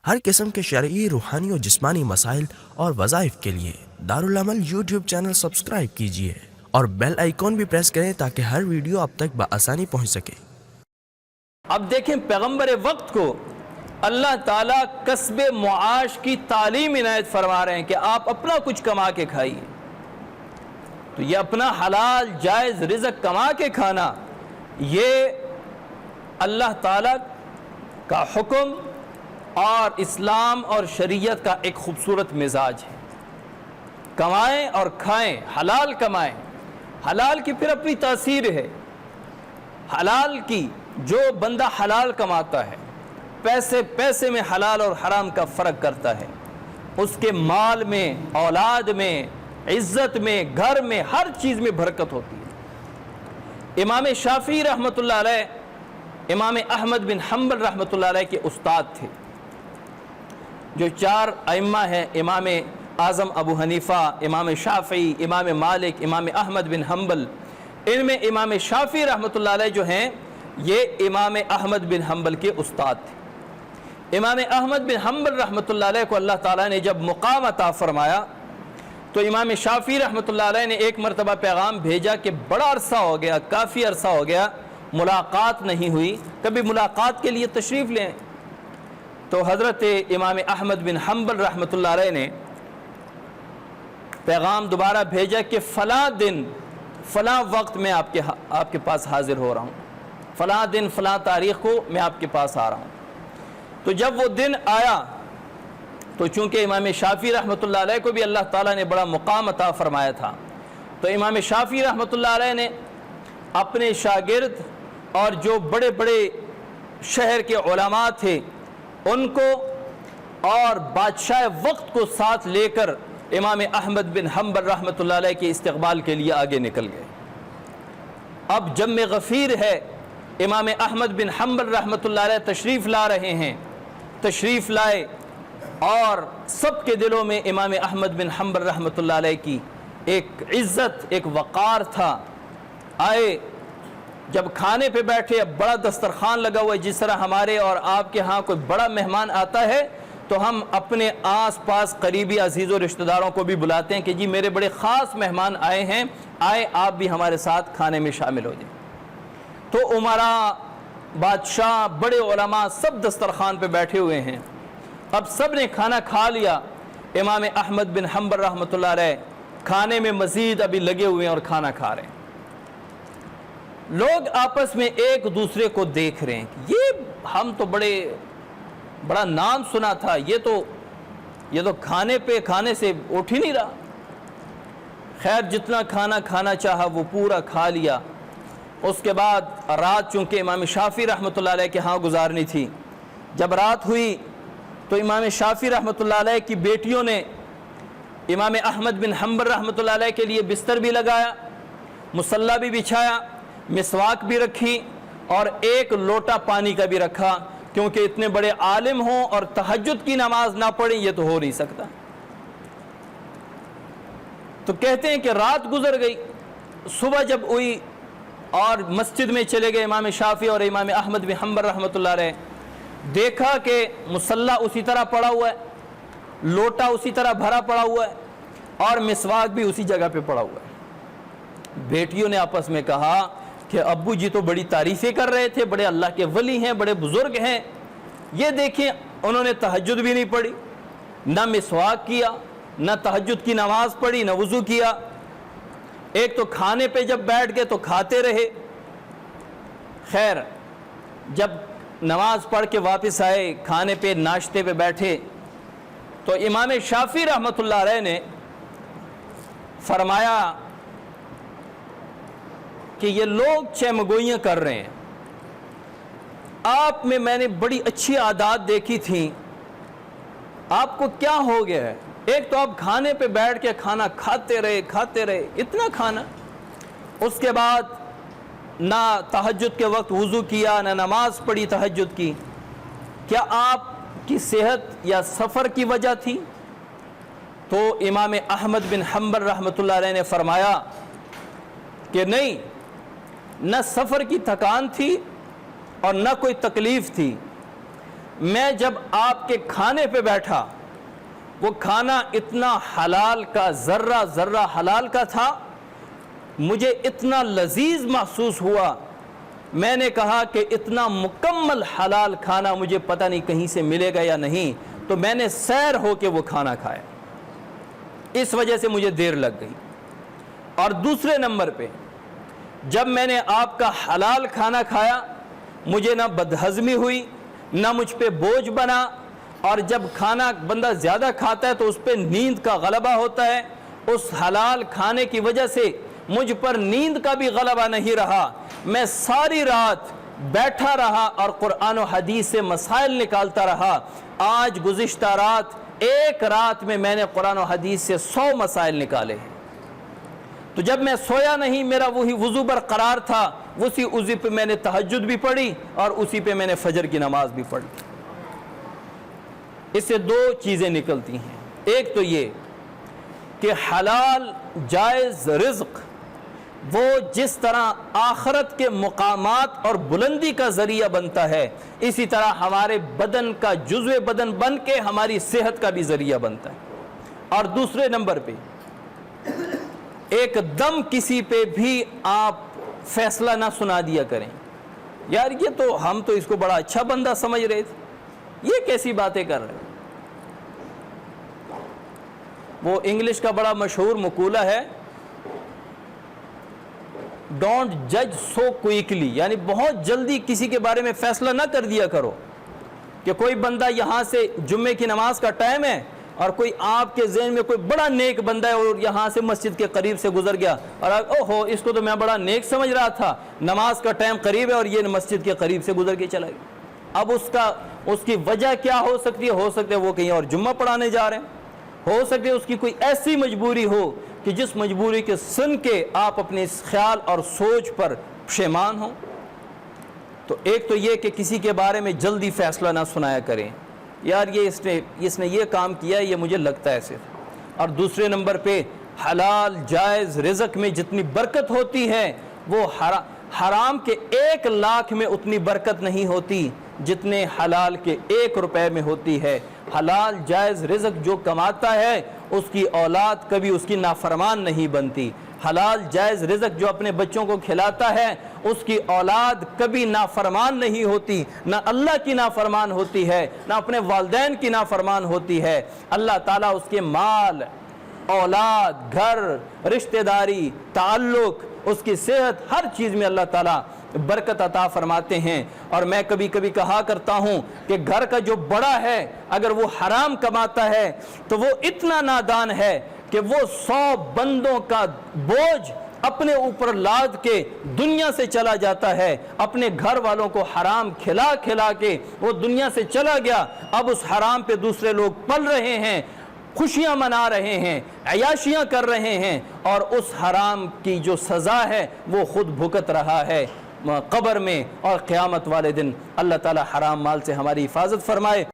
ہر قسم کے شرعی، روحانی اور جسمانی مسائل اور وظائف کے لیے دارالعمل یوٹیوب چینل سبسکرائب کیجیے اور بیل آئیکن بھی پریس کریں تاکہ ہر ویڈیو آپ تک بآسانی پہنچ سکے۔ اب دیکھیں پیغمبر وقت کو اللہ تعالیٰ کسب معاش کی تعلیم عنایت فرما رہے ہیں کہ آپ اپنا کچھ کما کے کھائیے۔ تو یہ اپنا حلال جائز رزق کما کے کھانا، یہ اللہ تعالیٰ کا حکم اور اسلام اور شریعت کا ایک خوبصورت مزاج ہے۔ کمائیں اور کھائیں، حلال کمائیں۔ حلال کی پھر اپنی تاثیر ہے۔ حلال کی جو بندہ حلال کماتا ہے، پیسے میں حلال اور حرام کا فرق کرتا ہے، اس کے مال میں، اولاد میں، عزت میں، گھر میں، ہر چیز میں برکت ہوتی ہے۔ امام شافعی رحمۃ اللہ علیہ امام احمد بن حنبل رحمۃ اللہ علیہ کے استاد تھے۔ جو چار ائمہ ہیں، امام اعظم ابو حنیفہ، امام شافعی، امام مالک، امام احمد بن حنبل، ان میں امام شافعی رحمۃ اللہ علیہ جو ہیں یہ امام احمد بن حنبل کے استاد تھے۔ امام احمد بن حنبل رحمۃ اللہ علیہ کو اللہ تعالیٰ نے جب مقام عطا فرمایا تو امام شافعی رحمۃ اللہ علیہ نے ایک مرتبہ پیغام بھیجا کہ بڑا عرصہ ہو گیا، کافی عرصہ ہو گیا، ملاقات نہیں ہوئی، کبھی ملاقات کے لیے تشریف لیں۔ تو حضرت امام احمد بن حنبل رحمۃ اللہ علیہ نے پیغام دوبارہ بھیجا کہ فلاں دن فلاں وقت میں آپ کے پاس حاضر ہو رہا ہوں، فلاں دن فلاں تاریخ کو میں آپ کے پاس آ رہا ہوں۔ تو جب وہ دن آیا تو چونکہ امام شافعی رحمۃ اللہ علیہ کو بھی اللہ تعالیٰ نے بڑا مقام عطا فرمایا تھا، تو امام شافعی رحمۃ اللہ علیہ نے اپنے شاگرد اور جو بڑے بڑے شہر کے علماء تھے ان کو اور بادشاہ وقت کو ساتھ لے کر امام احمد بن حنبل رحمۃ اللہ علیہ کے استقبال کے لیے آگے نکل گئے۔ اب جم غفیر ہے، امام احمد بن حنبل رحمۃ اللہ علیہ تشریف لا رہے ہیں، تشریف لائے اور سب کے دلوں میں امام احمد بن حنبل رحمۃ اللہ علیہ کی ایک عزت، ایک وقار تھا۔ آئے، جب کھانے پہ بیٹھے، اب بڑا دسترخوان لگا ہوا ہے، جس طرح ہمارے اور آپ کے ہاں کوئی بڑا مہمان آتا ہے تو ہم اپنے آس پاس قریبی عزیز و رشتہ داروں کو بھی بلاتے ہیں کہ جی میرے بڑے خاص مہمان آئے ہیں، آئے آپ بھی ہمارے ساتھ کھانے میں شامل ہو جائیں۔ تو عمراء، بادشاہ، بڑے علماء سب دسترخوان پہ بیٹھے ہوئے ہیں۔ اب سب نے کھانا کھا لیا، امام احمد بن حنبل رحمۃ اللہ علیہ کھانے میں مزید ابھی لگے ہوئے ہیں اور کھانا کھا رہے ہیں۔ لوگ آپس میں ایک دوسرے کو دیکھ رہے ہیں کہ یہ ہم تو بڑا نام سنا تھا، یہ تو کھانے سے اٹھ ہی نہیں رہا۔ خیر جتنا کھانا کھانا چاہا وہ پورا کھا لیا۔ اس کے بعد رات چونکہ امام شافعی رحمۃ اللہ علیہ کے ہاں گزارنی تھی، جب رات ہوئی تو امام شافعی رحمۃ اللہ علیہ کی بیٹیوں نے امام احمد بن حنبل رحمۃ اللہ علیہ کے لیے بستر بھی لگایا، مصلی بھی بچھایا، مسواک بھی رکھی اور ایک لوٹا پانی کا بھی رکھا، کیونکہ اتنے بڑے عالم ہوں اور تہجد کی نماز نہ پڑھیں یہ تو ہو نہیں سکتا۔ تو کہتے ہیں کہ رات گزر گئی، صبح جب ہوئی اور مسجد میں چلے گئے امام شافعی اور امام احمد بن حنبل رحمۃ اللہ علیہ، دیکھا کہ مصلی اسی طرح پڑا ہوا ہے، لوٹا اسی طرح بھرا پڑا ہوا ہے اور مسواک بھی اسی جگہ پہ پڑا ہوا ہے۔ بیٹیوں نے آپس میں کہا کہ ابو جی تو بڑی تعریفیں کر رہے تھے، بڑے اللہ کے ولی ہیں، بڑے بزرگ ہیں، یہ دیکھیں انہوں نے تہجد بھی نہیں پڑھی، نہ مسواک کیا، نہ تہجد کی نماز پڑھی، نہ وضو کیا۔ ایک تو کھانے پہ جب بیٹھ گئے تو کھاتے رہے۔ خیر جب نماز پڑھ کے واپس آئے، کھانے پہ ناشتے پہ بیٹھے تو امام شافعی رحمۃ اللہ علیہ نے فرمایا کہ یہ لوگ چمگوئیاں کر رہے ہیں، آپ میں نے بڑی اچھی عادات دیکھی تھیں، آپ کو کیا ہو گیا ہے؟ ایک تو آپ کھانے پہ بیٹھ کے کھانا کھاتے رہے اتنا کھانا، اس کے بعد نہ تہجد کے وقت وضو کیا، نہ نماز پڑھی تہجد کی، کیا آپ کی صحت یا سفر کی وجہ تھی؟ تو امام احمد بن حنبل رحمۃ اللہ علیہ نے فرمایا کہ نہیں، نہ سفر کی تھکان تھی اور نہ کوئی تکلیف تھی، میں جب آپ کے کھانے پہ بیٹھا وہ کھانا اتنا حلال کا، ذرہ ذرہ حلال کا تھا، مجھے اتنا لذیذ محسوس ہوا، میں نے کہا کہ اتنا مکمل حلال کھانا مجھے پتہ نہیں کہیں سے ملے گا یا نہیں، تو میں نے سیر ہو کے وہ کھانا کھایا، اس وجہ سے مجھے دیر لگ گئی۔ اور دوسرے نمبر پہ جب میں نے آپ کا حلال کھانا کھایا مجھے نہ بدہضمی ہوئی نہ مجھ پہ بوجھ بنا، اور جب کھانا بندہ زیادہ کھاتا ہے تو اس پہ نیند کا غلبہ ہوتا ہے، اس حلال کھانے کی وجہ سے مجھ پر نیند کا بھی غلبہ نہیں رہا، میں ساری رات بیٹھا رہا اور قرآن و حدیث سے مسائل نکالتا رہا۔ آج گزشتہ رات ایک رات میں نے قرآن و حدیث سے 100 مسائل نکالے ہیں۔ تو جب میں سویا نہیں، میرا وہی وضو برقرار تھا، اسی وضو پہ میں نے تہجد بھی پڑھی اور اسی پہ میں نے فجر کی نماز بھی پڑھی۔ اس سے دو چیزیں نکلتی ہیں، ایک تو یہ کہ حلال جائز رزق وہ جس طرح آخرت کے مقامات اور بلندی کا ذریعہ بنتا ہے، اسی طرح ہمارے بدن کا جزو بدن بن کے ہماری صحت کا بھی ذریعہ بنتا ہے۔ اور دوسرے نمبر پہ ایک دم کسی پہ بھی آپ فیصلہ نہ سنا دیا کریں، یار یہ تو ہم تو اس کو بڑا اچھا بندہ سمجھ رہے تھے، یہ کیسی باتیں کر رہے ہیں۔ وہ انگلش کا بڑا مشہور مقولہ ہے، ڈونٹ جج سو کوئکلی، یعنی بہت جلدی کسی کے بارے میں فیصلہ نہ کر دیا کرو کہ کوئی بندہ یہاں سے جمعے کی نماز کا ٹائم ہے اور کوئی آپ کے ذہن میں کوئی بڑا نیک بندہ ہے اور یہاں سے مسجد کے قریب سے گزر گیا اور اوہو اس کو تو میں بڑا نیک سمجھ رہا تھا، نماز کا ٹائم قریب ہے اور یہ مسجد کے قریب سے گزر کے چلا گیا۔ اب اس کی وجہ کیا ہو سکتی ہے؟ ہو سکتا ہے وہ کہیں اور جمعہ پڑھانے جا رہے ہیں، ہو سکتا ہے اس کی کوئی ایسی مجبوری ہو کہ جس مجبوری کے سن کے آپ اپنے اس خیال اور سوچ پر پشیمان ہوں۔ تو ایک تو یہ کہ کسی کے بارے میں جلدی فیصلہ نہ سنایا کریں، یار یہ اس نے یہ کام کیا ہے، یہ مجھے لگتا ہے ایسے۔ اور دوسرے نمبر پہ حلال جائز رزق میں جتنی برکت ہوتی ہے وہ حرام کے 1 لاکھ میں اتنی برکت نہیں ہوتی جتنے حلال کے 1 روپے میں ہوتی ہے۔ حلال جائز رزق جو کماتا ہے اس کی اولاد کبھی اس کی نافرمان نہیں بنتی، حلال جائز رزق جو اپنے بچوں کو کھلاتا ہے اس کی اولاد کبھی نافرمان نہیں ہوتی، نہ اللہ کی نافرمان ہوتی ہے نہ اپنے والدین کی نافرمان ہوتی ہے۔ اللہ تعالیٰ اس کے مال، اولاد، گھر، رشتہ داری، تعلق، اس کی صحت، ہر چیز میں اللہ تعالیٰ برکت عطا فرماتے ہیں۔ اور میں کبھی کبھی کہا کرتا ہوں کہ گھر کا جو بڑا ہے اگر وہ حرام کماتا ہے تو وہ اتنا نادان ہے کہ وہ 100 بندوں کا بوجھ اپنے اوپر لاد کے دنیا سے چلا جاتا ہے، اپنے گھر والوں کو حرام کھلا کھلا کے وہ دنیا سے چلا گیا، اب اس حرام پہ دوسرے لوگ پل رہے ہیں، خوشیاں منا رہے ہیں، عیاشیاں کر رہے ہیں، اور اس حرام کی جو سزا ہے وہ خود بھگت رہا ہے قبر میں اور قیامت والے دن۔ اللہ تعالی حرام مال سے ہماری حفاظت فرمائے۔